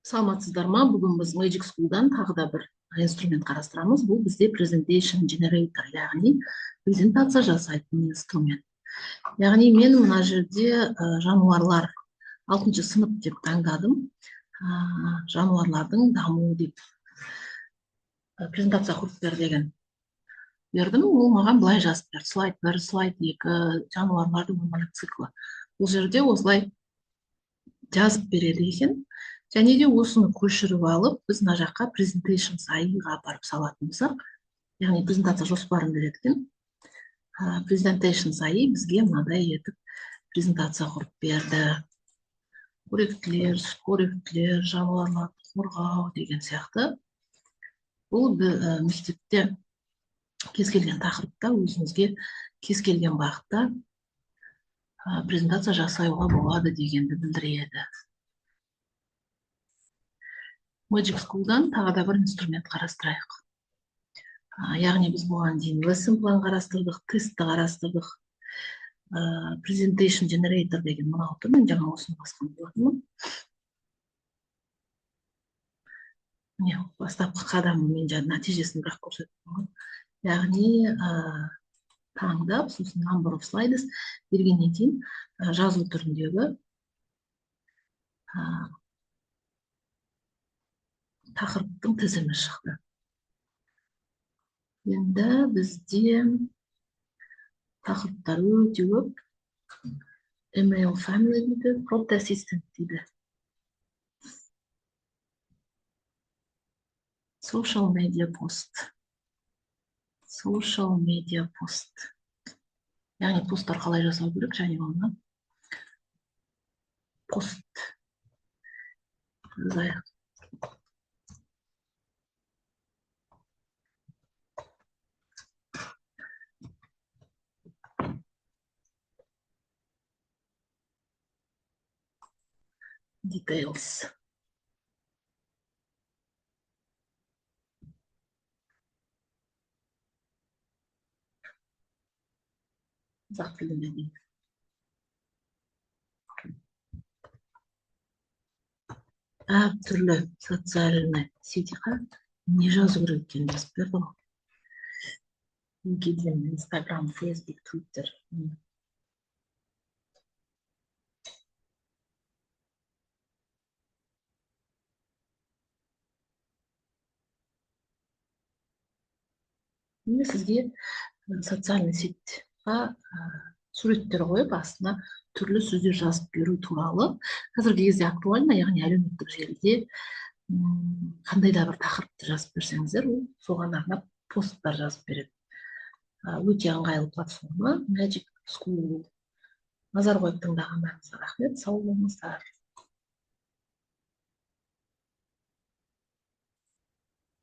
Саламатсыздар ма? Бүгін біз Magic School'дан тағы да бір инструмент қарастырамыз. Бұл бізде Presentation Generator, яғни презентация жасайтын инструмент. Яғни мен мына жерде жануарлар 6-шы сынып деп таңдадым. Жануарлардың дамуы деп презентация құрып бер деген бердім. Ол маған былай жазып берді. Слайд 1, слайд 2, жануарлардың өмірлік циклы. Бұл жерде осылай жазып береді екен. Және де осыны көшіріп алып, біз мына жаққа Presentation сайыға апарып салатын болсақ, яғни презентация жоспарын береді екен. Presentation сайы бізге мынадай етіп презентация құрып берді. Қоректілер, жануарларды қорғау деген сияқты. Бұл мектепте кез келген тақырыпта өзіңізге кез келген бағытта презентация жасауға болады дегенді білдіреді. Magic School'дан тағы да бір инструмент қарастырайық. Яғни біз бұған дейін lesson план қарастырдық, тестті қарастырдық. Presentation Generator деген мынау тұр, мен жаңа осыны басқан болатынмын. Міне, бастапқы қадамы мен нәтижесін бірақ көрсетіп. Яғни таңдап, сосын number of slides бергеннен кейін жазу түріндегі тақырыптың тізімі шықты. Енді бізде тақырыптар өте көп. Email family дейді, prompt assistant дейді. Social media post. Яғни посттар қалай жасау керек, және оны пост. Details. Қазақ тілінде дейді. Әртүрлі социальный сетіға не жазу керек екенін жазып берді ғой. LinkedIn, Instagram, Facebook, Twitter. Мен сізге социальный сетьға суреттер қойып, астына түрлі сөздер жазып беру туралы. Қазіргі кезде актуально, яғни әлеуметтік желіде қандай да бір тақырыпты жазып берсеңіздер, ол соған арнап посттар жазып береді. Өте ыңғайлы платформа Magic School. Назар қойып тыңдағандарыңызға рахмет, сау болыңыздар.